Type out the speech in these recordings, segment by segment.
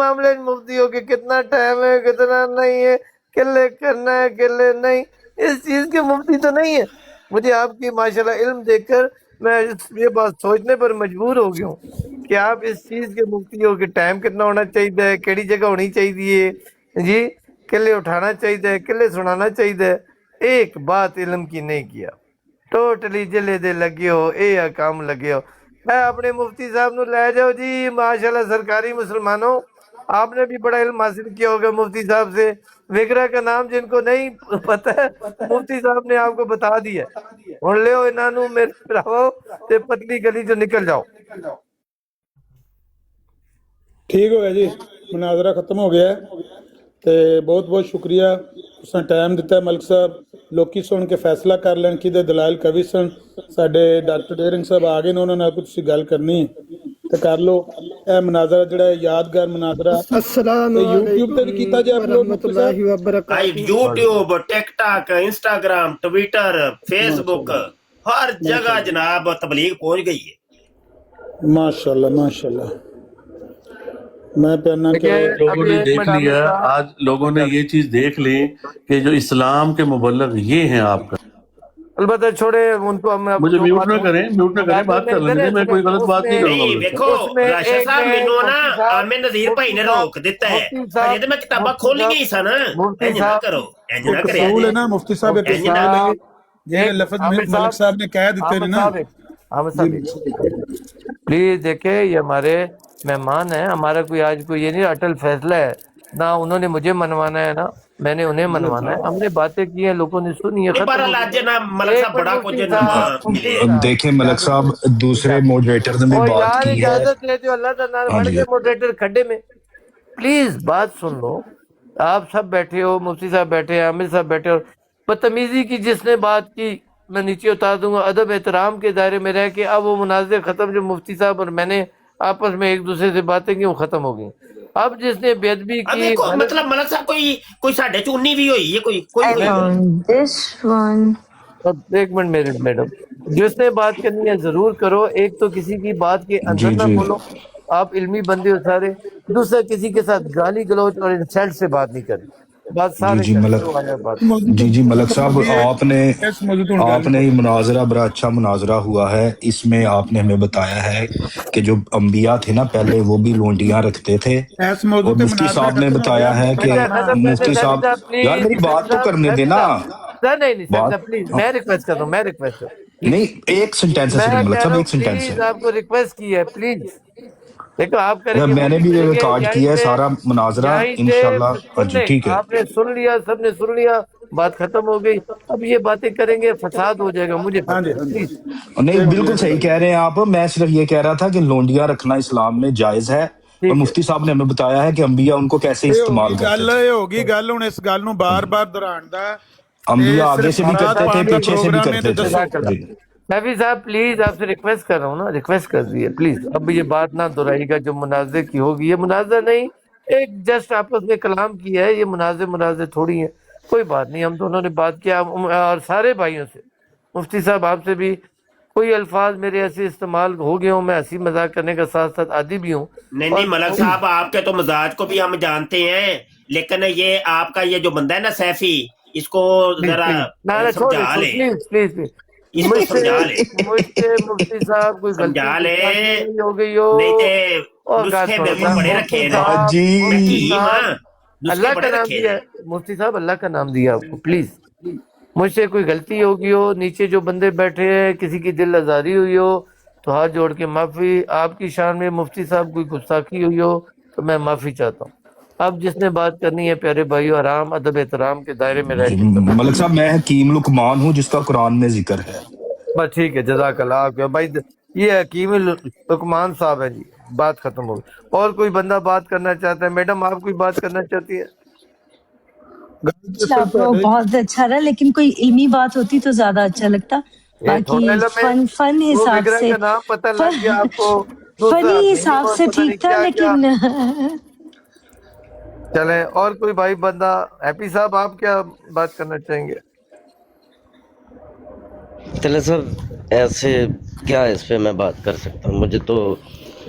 معاملے مفتی ہو کہ کتنا ٹائم ہے کتنا نہیں ہے، کلے کرنا ہے کلے نہیں، اس چیز کے مفتی تو نہیں ہے۔ مجھے آپ کی ماشاءاللہ علم دیکھ کر میں یہ بات سوچنے پر مجبور ہو گیا ہوں کہ آپ اس چیز کے مفتی ہو کہ ٹائم کتنا ہونا چاہیے، کیڑی جگہ ہونی چاہیے جی، کلے اٹھانا چاہیے، کلے سنانا چاہیے، ایک بات علم کی نہیں کیا، ٹوٹلی جلے دے لگے ہو، اے کام لگے ہو۔ میں اپنے مفتی صاحب نو لے جاؤ جی، ماشاءاللہ سرکاری مسلمانوں، آپ نے بھی بڑا علم حاصل کیا ہوگا مفتی صاحب سے، وگرا کا نام جن کو نہیں پتہ ہے مفتی صاحب نے آپ کو بتا دیا ہے۔ ہن لیو انہاں نو میرے بھراو تے پتلی گلی چوں نکل جاؤ۔ ٹھیک ہو گیا جی، مناظرہ ختم ہو گیا ہے تے بہت بہت شکریہ تساں ٹائم دیتا ہے ملک صاحب، لوکی سن کے فیصلہ کر لین کدے دلائل قوی سن۔ ساڈے ڈاکٹر ڈیرنگ صاحب آ گئے نے، انہوں نے کوئی تسی گل کرنی تے کر لو۔ اے مناظرہ جڑا ہے یادگار مناظرہ السلام تے یوٹیوب تے بھی علیکم کیتا جائے اپلوڈ ورحمۃ مفتی صاحب؟ اللہ وبرکاتہ۔ یوٹیوب، ٹک ٹاک، انسٹاگرام، ٹویٹر، فیس بک، ماشاءاللہ ہر جگہ ماشاءاللہ جناب تبلیغ پہنچ گئی ہے۔ ماشاءاللہ ماشاءاللہ۔ میں پہنا کہ دیکھیں لوگوں ابھی نے ایک دیکھ منٹ عامر لیا، صاحب، آج لوگوں نے یہ چیز دیکھ لی کہ جو اسلام کے مبلغ یہ ہیں آپ کا۔ البتہ چھوڑے ان کو، ہم مجھے جو میوٹ بات نہ کریں، میوٹ نہ کریں، مناظر بات میں کر لینے دیں، میں سنیں کوئی غلط اس بات نہیں میں کروں گا نہیں ادھر سے۔ ویکھو اس میں راشد ایک صاحب، میں مینوں نا مفتی صاحب عامر نذیر بھائی نے روک دیتا ہے، مفتی ہجے صاحب تو میں کتاباں مفتی کھولی صاحب گئی سن۔ مفتی انج نہ صاحب کرو، انج نہ ایک کریا اصول جی، ہے نا مفتی صاحب، ایک مفتی انج اصول نہ۔ ہے صاحب جہڑے ایک لفظ عامر ملک صاحب نے کہہ دیتے عامر نے نا۔ صاحب ایک عامر جی صاحب ایک پلیز دیکھیں، یہ ہمارے مہمان ہیں، ہمارا کوئی آج کوئی یہ نہیں اٹل فیصلہ ہے، نہ انہوں نے مجھے منوانا ہے، نہ میں نے انہیں جی منوانا ہے۔ ہم نے باتیں کی ہیں، لوگوں نے سنی ہے، نہیں ختم ہو بہرحال گئی۔ اج نا ملک ایک صاحب منٹ بڑا کچھ مفتی صاحب، ملے۔ مفتی صاحب دیکھیں ملک صاحب، اجازت دوسرے اجازت موڈریٹر نے بھی او بات یار کی ہے۔ اجازت لیتے ہو، اللہ تعالیٰ ہاں بڑھ جی، کے موڈریٹر کھڈے میں، پلیز بات سن لو۔ آپ سب بیٹھے ہو، مفتی صاحب بیٹھے ہیں، عامر صاحب بیٹھے ہو، بدتمیزی کی جس نے بات کی میں نیچے اتار دوں گا۔ ادب احترام کے دائرے میں رہ کے اب وہ مناظر ختم جو مفتی صاحب اور میں نے آپس میں ایک دوسرے سے باتیں کی وہ ختم ہو گئی۔ اب جس نے بے ادبی اب کی، دیکھو غلط، مطلب ملک صاحب کوئی ساڈے چ 19 بھی ہوئی ہے، کوئی I ہوئی میں ہے۔ found this one. اب ایک منٹ میرے میڈم، جس نے بات کرنی ہے ضرور کرو، ایک تو کسی کی بات کے اندر جی نہ جی بولو، آپ علمی بندے ہو سارے، دوسرا کسی کے ساتھ گالی گلوچ اور انسلٹ سے بات نہیں کرنی، بات جی سارے جی کرتے ملک ہو، آیا بات موضوع تو جی ملک ختم ہو صاحب، گئی ہے، آپ نے اس موضوع تو گل آپ نہیں نے یہ کرتے۔ مناظرہ بڑا اچھا مناظرہ ہوا ہے۔ اس میں آپ نے ہمیں بتایا ہے کہ جو انبیاء تھے نا پہلے، وہ بھی لونڈیاں رکھتے تھے، اس موضوع اور تے مفتی مناظرہ صاحب نے ختم ہو گیا، بتایا ہے کہ اچھا اپنا ختم کرتے مفتی سیفی صاحب، صاحب یار پلیز، میری سیفی بات تو صاحب کرنے سیفی دینا، صاحب سر، نہیں نہیں سیفی بات صاحب پلیز، میں ریکویسٹ کر رہا ہوں، میں ریکویسٹ کر رہا ہوں پلیز، نہیں، ایک سنٹینس ہے میں صرف ملک کہہ صاحب، رہا ہوں ایک سنٹینس ہے۔ پلیز، آپ کو ریکویسٹ کی ہے پلیز، دیکھو آپ کریں اگر گے وہ میں نے بھی بھی کریں گے، ریکارڈ یہیں کیا ہے سے سارا مناظرہ، یہیں سے انشاءاللہ۔ ہاں سن جی لیں، ٹھیک ہے۔ آپ نے سن لیا، سب نے سن لیا، بات ختم ہو گئی، اب یہ باتیں کریں گے فساد ہو جائے گا، مجھے ہاں پتہ جی ہے، ہاں جی، پلیز نہیں ایک منٹ بالکل ایک صحیح منٹ۔ کہہ رہے ہیں آپ، میں صرف یہ کہہ رہا تھا کہ لونڈیاں رکھنا اسلام میں جائز ہے، اور ٹھیک ہے۔ مفتی صاحب نے ہمیں بتایا ہے کہ انبیاء ان کو کیسے یہ استعمال ہوگی کرتے گل، تھے۔ یہ ہوگی گل، ہوں اس گل نو ہاں بار جی، بار دہران دا تے انبیاء آگے صرف سے بھی عامر ساتھ کرتے صاحب تھے، پان دا پلیز، پیچھے سے بھی پروگرام ہے تے کرتے تھے۔ دسو۔ جزاک اللہ۔ جی نبی صاحب پلیز، آپ سے ریکویسٹ کر رہا ہوں نا، ریکویسٹ کر دی ہے پلیز، اب یہ بات نہ دہرائی گا جو مناظر کی ہوگی، یہ مناظر نہیں، ایک جسٹ آپس میں کلام کیا ہے، یہ مناظر تھوڑی ہیں، کوئی بات نہیں، ہم دونوں نے بات کیا، اور سارے بھائیوں سے، مفتی صاحب آپ سے بھی کوئی الفاظ میرے ایسے استعمال ہو گئے ہوں، میں ہنسی مذاق کرنے کا ساتھ ساتھ عادی بھی ہوں، نہیں اور ملک صاحب، آپ کے تو مزاج کو بھی ہم جانتے ہیں، لیکن یہ آپ کا یہ جو بندہ ہے نا سیفی، اس کو پلیز ذرا پلیز نہ چھوڑے، سمجھا لے، پلیز پلیز پلیز، اس کو سمجھا لے، مجھ سے مفتی صاحب کوئی غلطی سمجھا لے، گستاخی ہو گئی ہو، نہیں تے اور گال نسخے چھوڑو میرے کو بڑے مفتی رکھے نے، ہاں صاحب، جی، میں مفتی حکیم صاحب، ہاں، نسخے اللہ کا بڑے نام رکھے دیا نے۔ ہے مفتی صاحب، اللہ کا نام دیا آپ کو، پلیز مجھ سے کوئی غلطی ہوگی ہو، نیچے جو بندے بیٹھے ہیں کسی کی دل آزاری ہوئی ہو تو ہاتھ جوڑ کے معافی، آپ کی شان میں مفتی صاحب کوئی گستاخی ہوئی ہو تو میں معافی چاہتا ہوں۔ اب جس نے بات کرنی ہے پیارے بھائیو، آرام ادب احترام کے دائرے میں رہ جی کے کریں، ملک صاحب، میں حکیم لقمان ہوں جس کا قرآن میں ذکر ہے۔ بس ٹھیک ہے، جزاک اللہ آپ کے بھائی، یہ حکیم لقمان صاحب ہے جی، بات ختم ہو گئی۔ اور کوئی بندہ بات کرنا چاہتا ہے؟ میڈم آپ کوئی بات کرنا چاہتی ہے؟ گل تے چلا صرف آپ لوگ تہاڈے، بہت اچھا رہا، لیکن کوئی علمی بات ہوتی تو زیادہ اچھا لگتا۔ یہ باقی تھوڑا علم ہے، فن وہ حساب وگرا سے کا نام پتہ لگ گیا آپ کو، دوسرا فنی حکیم حساب اور سے پتہ ٹھیک نہیں تھا، کیا کیا۔ لیکن چلیں، اور کوئی بھائی بندہ، ہیپی صاحب آپ کیا بات کرنا چاہیں گے؟ چلے سر، ایسے کیا اس پہ میں بات کر سکتا ہوں، مجھے تو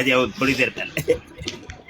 ਅਜੇ ਉਹ ਥੋੜੀ ਦੇਰ ਪਹਿਲੇ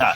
ਹਾਂ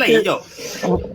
ਲਈ ਜਾਓ।